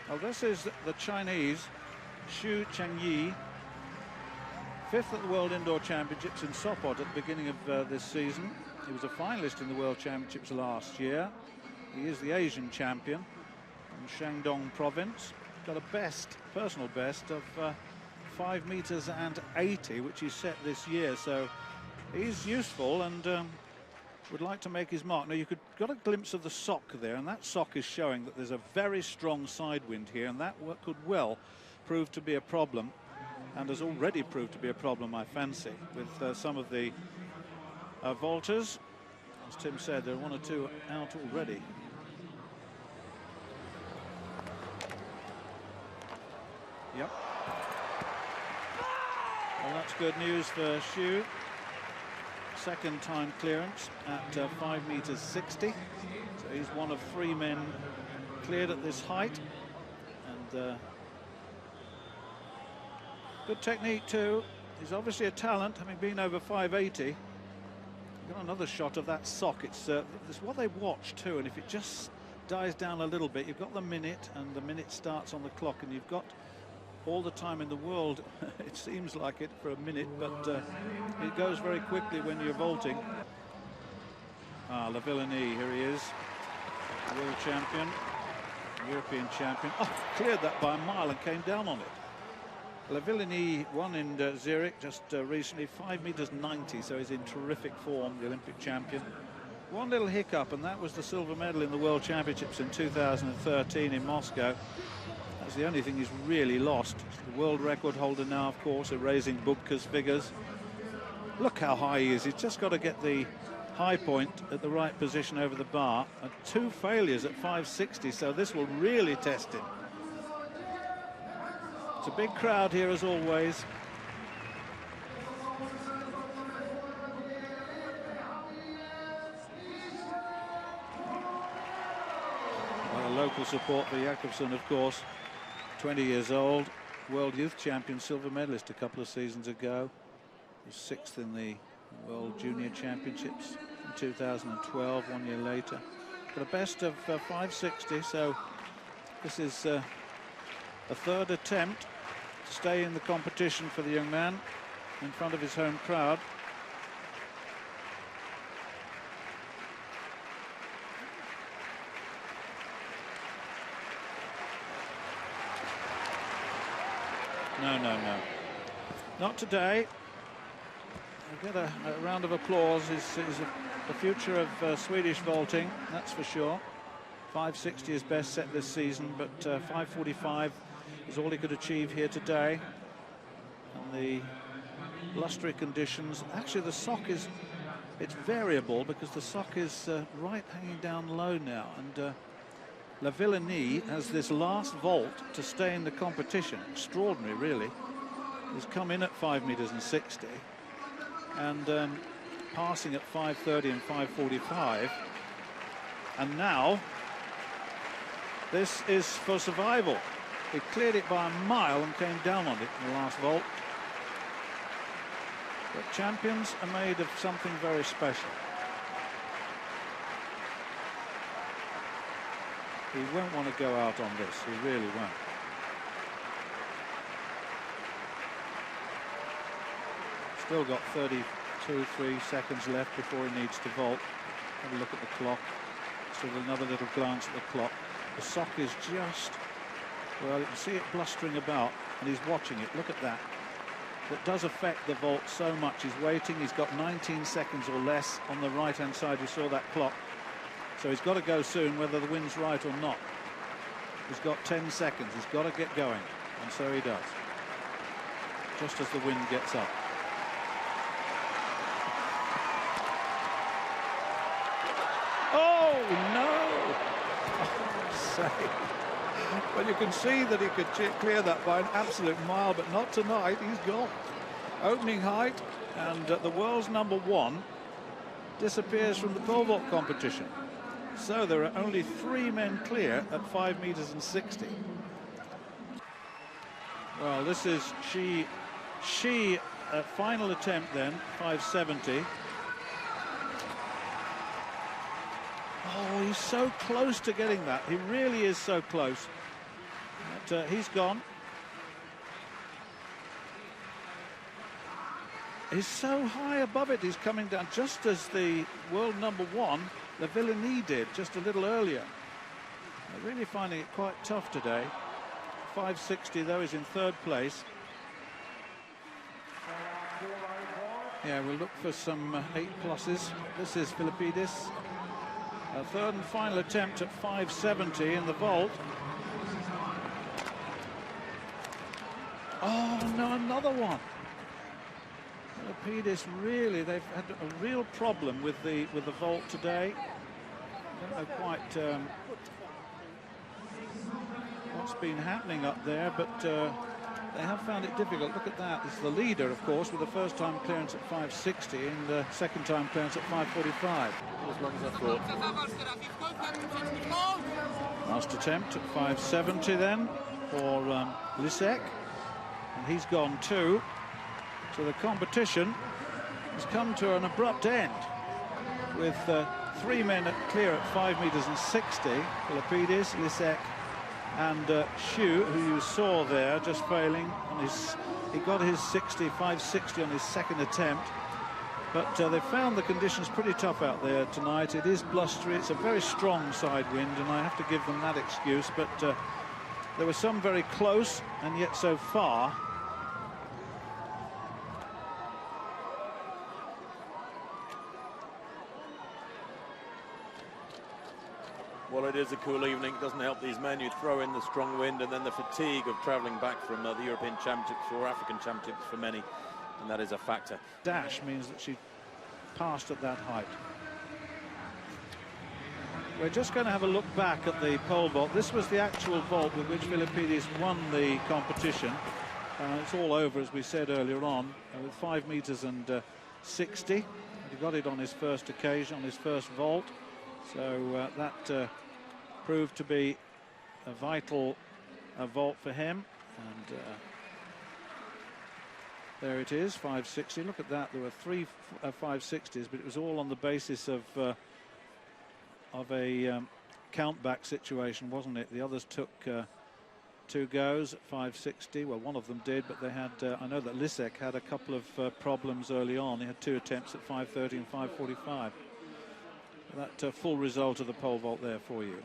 Well, this is the Chinese Xu Chengyi, 5th at the World Indoor Championships in Sopot at the beginning of this season. He was a finalist in the World Championships last year. He is the Asian champion from Shandong province. Got a personal best of 5 meters and 80, which he set this year. So he's useful and would like to make his mark. Now you got a glimpse of the sock there, and that sock is showing that there's a very strong side wind here, and that could well prove to be a problem, and has already proved to be a problem, I fancy, with some of the vaulters. As Tim said, there are 1 or 2 out already. Yep. Well, that's good news for Xu. Second time clearance at 5 meters 60. So he's one of 3 men cleared at this height. And good technique too. He's obviously a talent, having been over 580. Got another shot of that sock. It's what they watch too, and if it just dies down a little bit, you've got the minute, and the minute starts on the clock, and you've got all the time in the world, it seems like it, for a minute, but it goes very quickly when you're vaulting. Lavillenie, here he is, world champion, European champion. Oh, cleared that by a mile and came down on it. Lavillenie won in Zurich just recently, 5 meters 90, so he's in terrific form, the Olympic champion. One little hiccup, and that was the silver medal in the World Championships in 2013 in Moscow. That's the only thing he's really lost. The world record holder now, of course, erasing Bubka's figures. Look how high he is. He's just got to get the high point at the right position over the bar. And 2 failures at 560, so this will really test him. It's a big crowd here, as always. Well, local support for Jakobsen, of course. 20 years old, World Youth Champion, silver medalist a couple of seasons ago. He was 6th in the World Junior Championships in 2012, 1 year later. Got a best of 560, so this is a 3rd attempt to stay in the competition for the young man in front of his home crowd. No. Not today. I'll get a round of applause. Is the future of Swedish vaulting, that's for sure. 560 is best set this season, but 545 is all he could achieve here today. And the blustery conditions, actually the sock it's variable because the sock is right hanging down low now, and Lavillenie has this last vault to stay in the competition. Extraordinary, really. He's come in at 5 meters and 60 and passing at 530 and 545, and now this is for survival. He cleared it by a mile and came down on it in the last vault. But champions are made of something very special. He won't want to go out on this, he really won't. Still got 32-3 seconds left before he needs to vault. Have a look at the clock. So another little glance at the clock. The sock is just, well, you can see it blustering about, and he's watching it. Look at that. That does affect the vault so much. He's waiting. He's got 19 seconds or less on the right-hand side. You saw that clock. So he's got to go soon, whether the wind's right or not. He's got 10 seconds. He's got to get going, and so he does. Just as the wind gets up. Oh, no! Oh, well, you can see that he could clear that by an absolute mile, but not tonight. He's gone. Opening height, and the world's #1 disappears from the pole vault competition. So there are only 3 men clear at 5 meters and 60. Well, this is she final attempt then, 570. Oh, he's so close to getting that. He really is so close. But he's gone. He's so high above it, he's coming down just as the world #1, the Villeneuve, did just a little earlier. They're really finding it quite tough today. 560 though is in third place. Yeah, we'll look for some 8+s. This is Philippidis. A third and final attempt at 570 in the vault. Oh no, another one. Philippidis, really, they've had a real problem with the vault today. I don't know quite what's been happening up there, but they have found it difficult. Look at that. This is the leader, of course, with the first time clearance at 560 and the second time clearance at 545. As long as I thought. Last attempt at 570 then for Lisek, and he's gone too. So the competition has come to an abrupt end with 3 men clear at 5 meters and 60. Philippidis, Lisek and Xu, who you saw there just failing on his, he got his 560 on his second attempt, but they found the conditions pretty tough out there tonight. It is blustery, it's a very strong side wind, and I have to give them that excuse, but there were some very close, and yet so far Well, it is a cool evening. It doesn't help these men. You throw in the strong wind and then the fatigue of travelling back from the European Championships or African Championships for many, and that is a factor. Dash means that she passed at that height. We're just going to have a look back at the pole vault. This was the actual vault with which Philippidis won the competition. It's all over, as we said earlier on, with 5 meters and 60. He got it on his first occasion, on his first vault. So that proved to be a vital vault for him, and there it is, 560. Look at that, there were 3 560s, but it was all on the basis of a count-back situation, wasn't it? The others took 2 goes at 560. Well, one of them did, but they had, I know that Lisek had a couple of problems early on. He had 2 attempts at 530 and 545. That full result of the pole vault there for you.